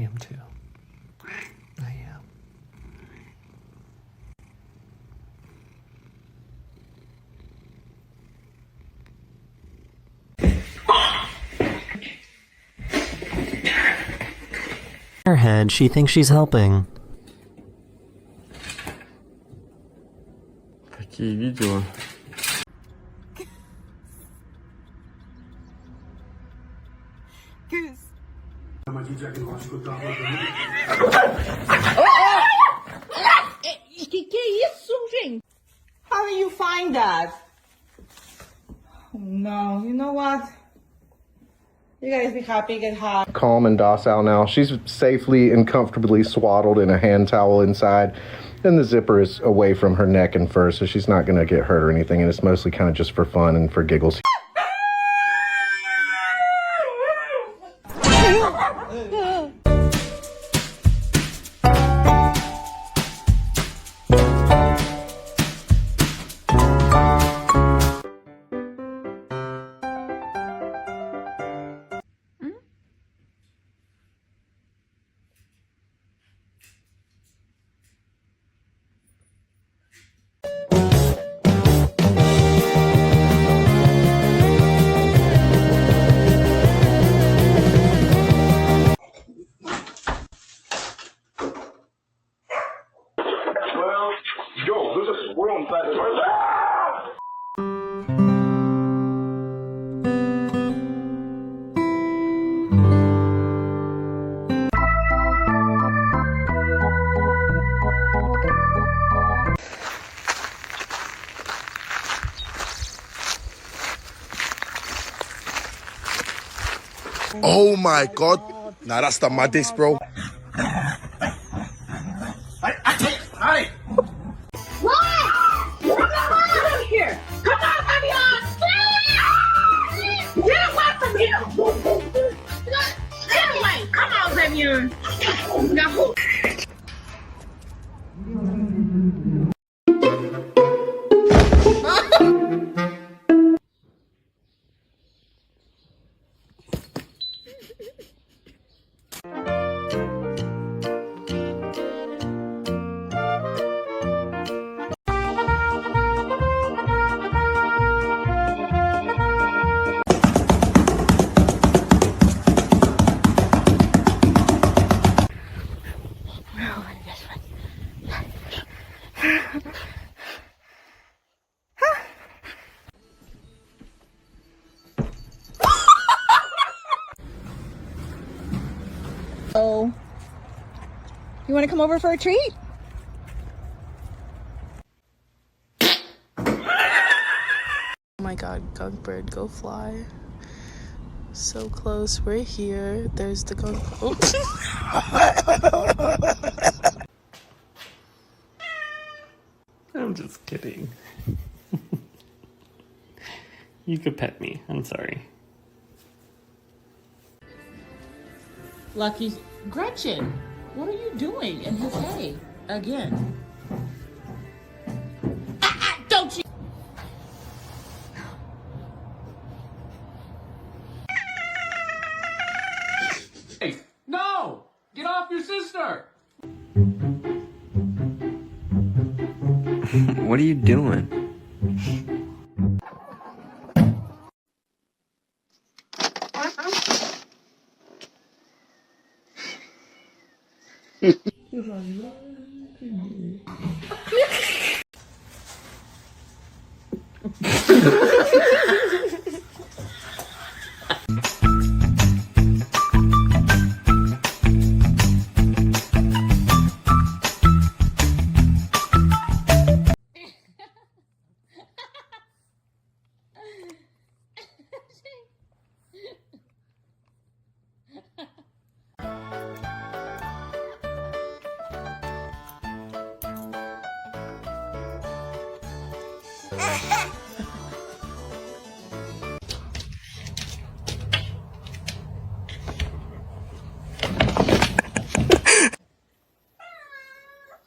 am too. I am. Her head, she thinks she's helping. Какие видео? Que isso, gente? How do you find that? Oh, no, you know what? You guys be happy, get hot. Calm and docile now. She's safely and comfortably swaddled in a hand towel inside, and the zipper is away from her neck and fur, so she's not going to get hurt or anything, and it's mostly kind of just for fun and for giggles. Oh my god. Nah, that's the maddest, bro. Hey! What? Come on here! Come on, Fabian! Get away from here! Get away! Come on, Fabian! No. Oh, you want to come over for a treat? Oh my god, gunk bird, go fly. So close, we're here. There's the gunk. Oh. I'm just kidding. You could pet me. I'm sorry. Lucky Gretchen, what are you doing in his hay again? Don't you? Hey, no! Get off your sister! What are you doing?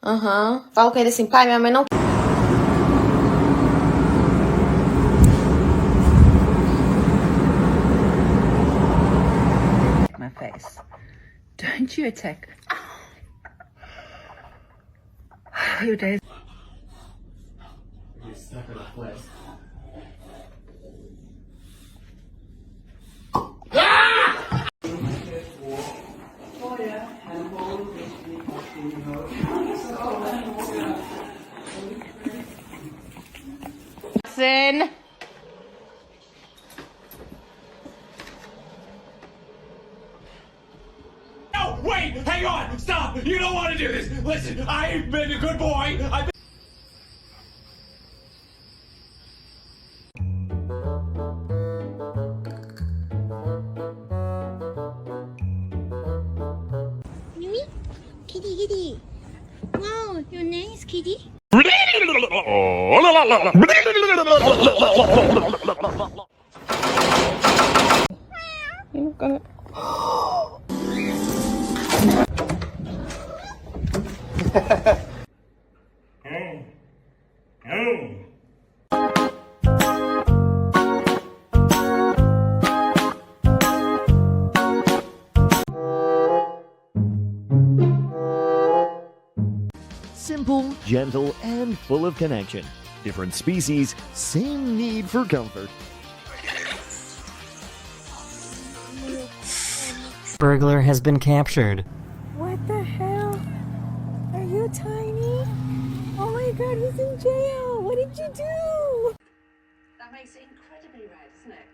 Aham. Fala com ele assim, pai, minha mãe não... My face. Don't you attack. You days. You're stuck in a place. Listen. No, wait, hang on, stop. You don't want to do this. Listen, I've been a good boy. Mimi? Kitty, kitty. Wow, your name is Kitty? You're gonna. Simple, gentle, and full of connection. Different species, same need for comfort. Burglar has been captured. What the hell? Are you tiny? Oh my god, he's in jail! What did you do? That makes it incredibly red, isn't it?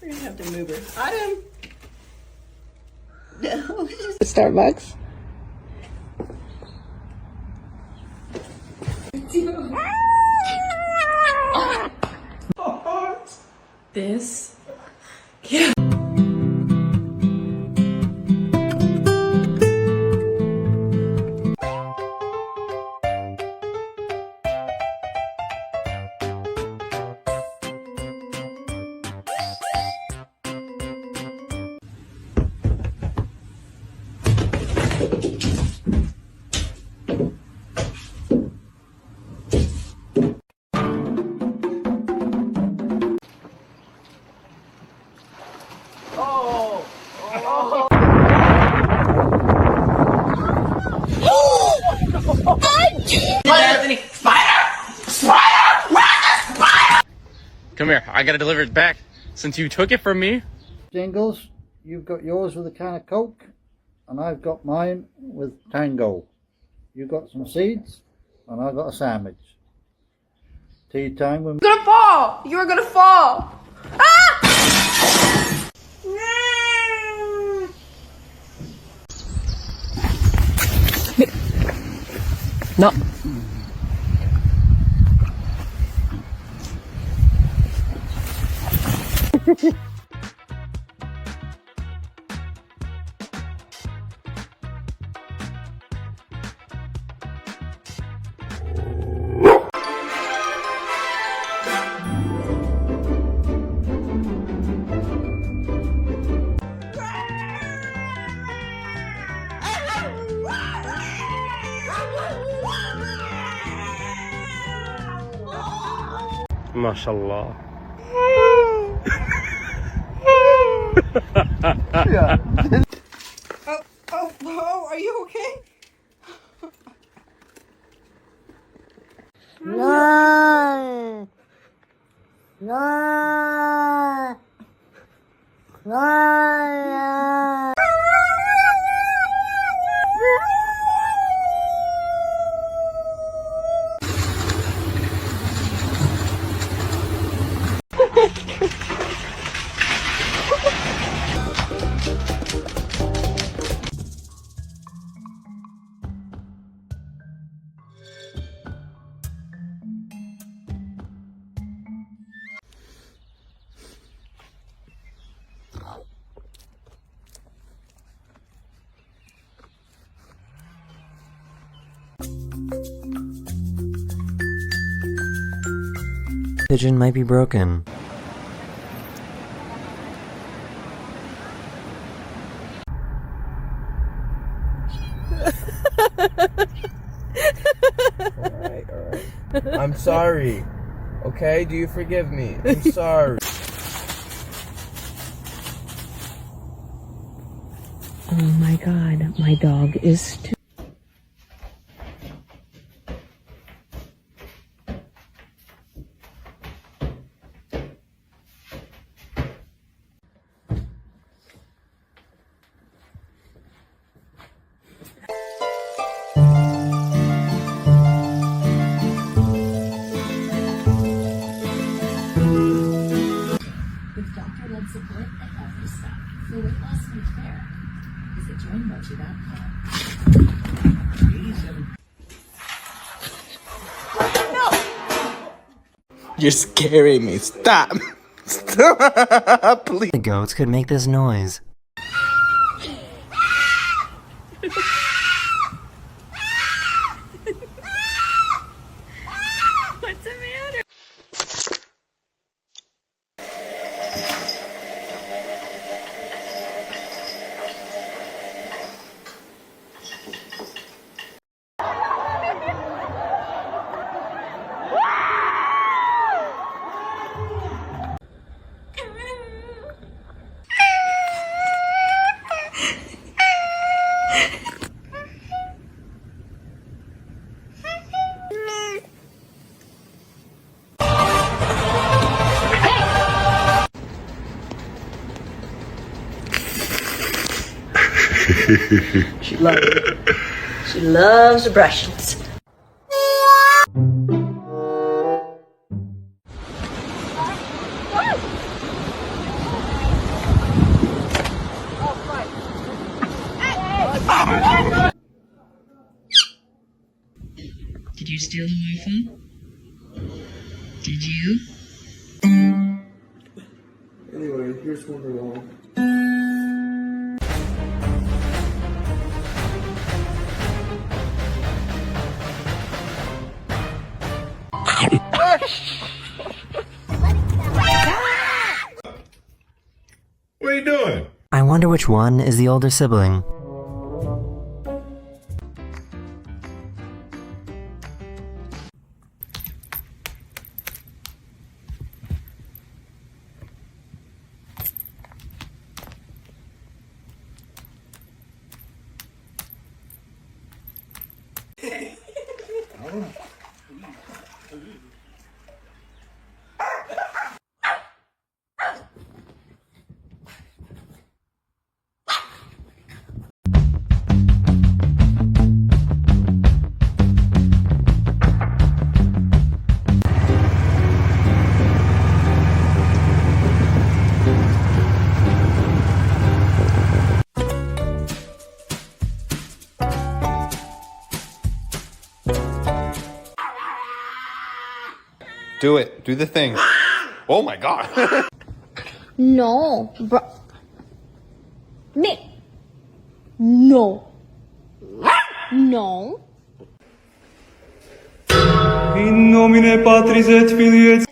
We're gonna have to move her. Autumn! No. Starbucks. This. Come here, I gotta deliver it back since you took it from me. Jingles, you've got yours with a can of Coke, and I've got mine with Tango. You got some seeds, and I got a sandwich. Tea time with. You're gonna fall! You're gonna fall! No. MashaAllah. Oh, are you okay? No! No! No! Pigeon might be broken. Alright. I'm sorry. Okay, do you forgive me? I'm sorry. Oh my god, my dog is too. With doctor-led support at every step, the weight loss made fair. Visit joinmochi.com. You're scaring me. Stop. Stop, please. The goats could make this noise. What's the matter? She loves it. She loves the brushes. Did you steal the Wi-Fi? Did you? Anyway, here's Wonderwall. What are you doing? I wonder which one is the older sibling. Do it. Do the thing. Oh my god. No, bro. Nick. No. No. In nomine Patris et Filii et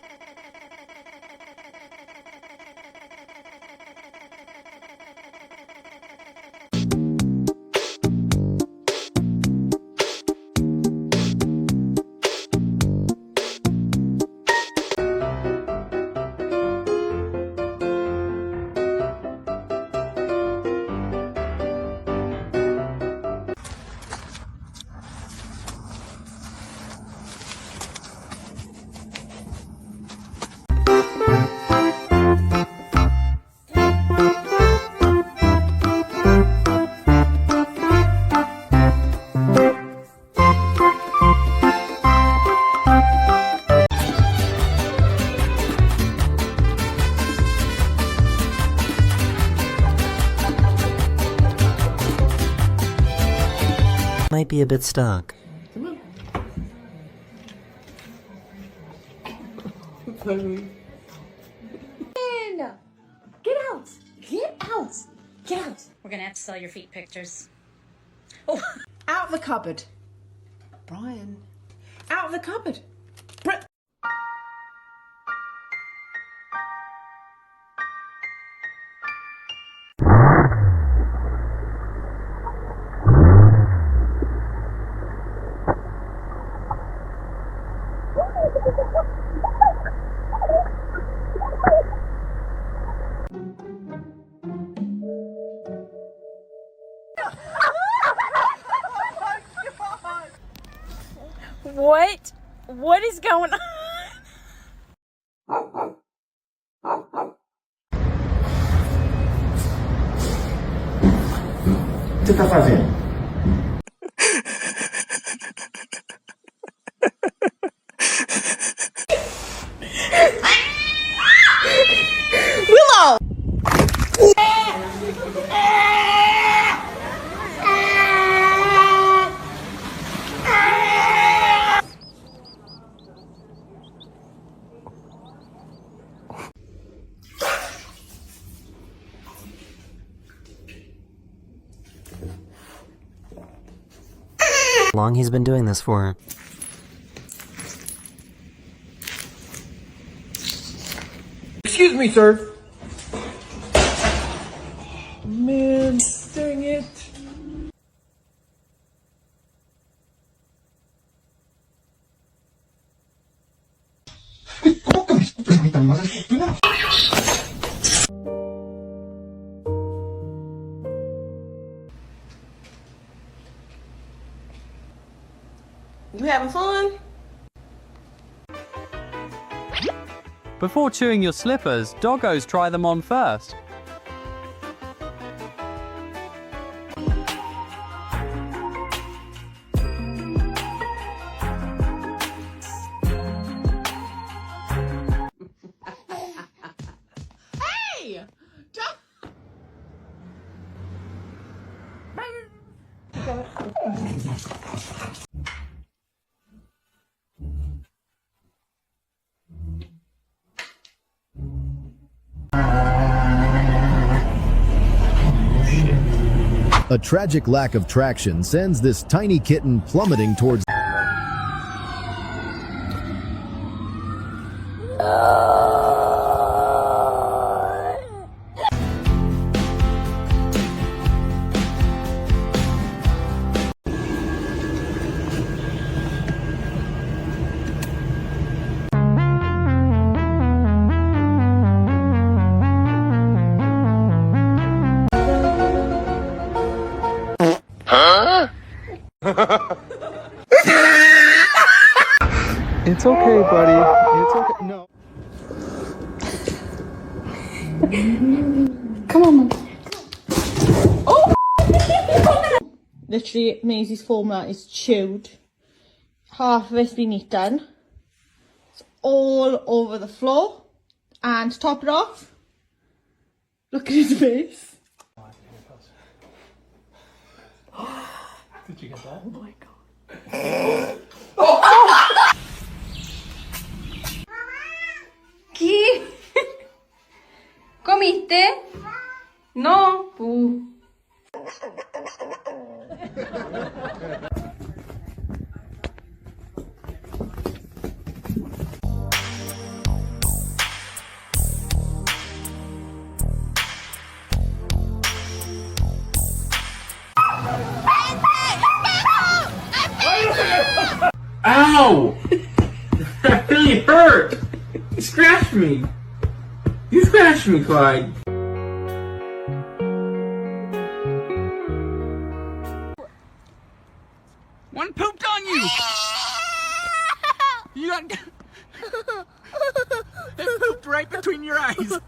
Might be a bit stuck. Get out! Get out! Get out! We're gonna have to sell your feet pictures. Oh. Out the cupboard. Brian. Out the cupboard. What is going on? O que você tá fazendo? Willow! How long he's been doing this for. Excuse me, sir. Man, dang it. You having fun? Before chewing your slippers, doggos try them on first. Hey! A tragic lack of traction sends this tiny kitten plummeting towards It's okay, buddy. It's okay. No. Come on, Mum. Oh! Literally, Maisie's formula is chewed. Half of it's been eaten. It's all over the floor. And to top it off, look at his face. Did you get that? Oh my god. ¿Qué? ¿Comiste? No. Ow! That really hurt! You scratched me! You scratched me, Clyde! One pooped on you! You got... It pooped right between your eyes!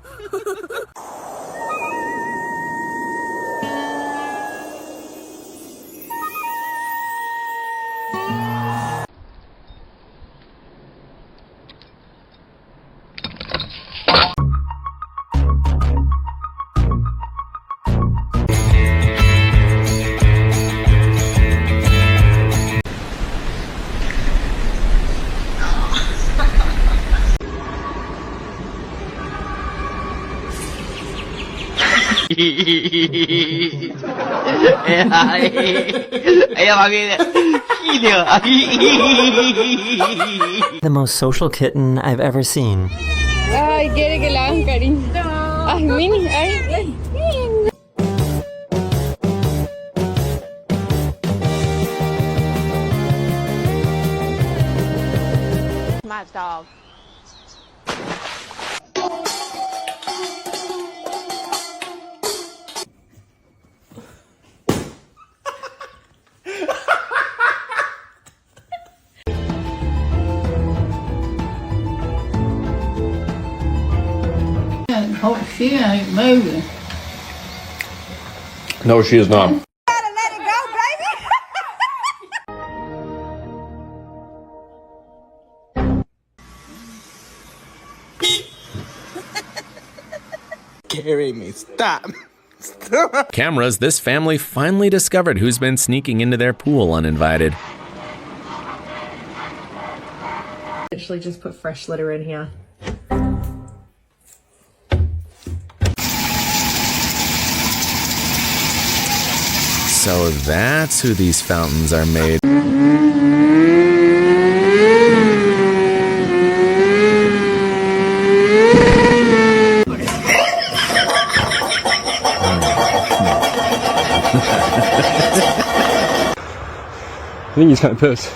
The most social kitten I've ever seen. Ay, quiere que la hagan cariño. Ay, Mini, ay. My dog. Oh, she ain't moving. No, she is not. Carry me, stop. Cameras, this family finally discovered who's been sneaking into their pool uninvited. Literally just put fresh litter in here. So that's who these fountains are made. I think he's kind of pissed.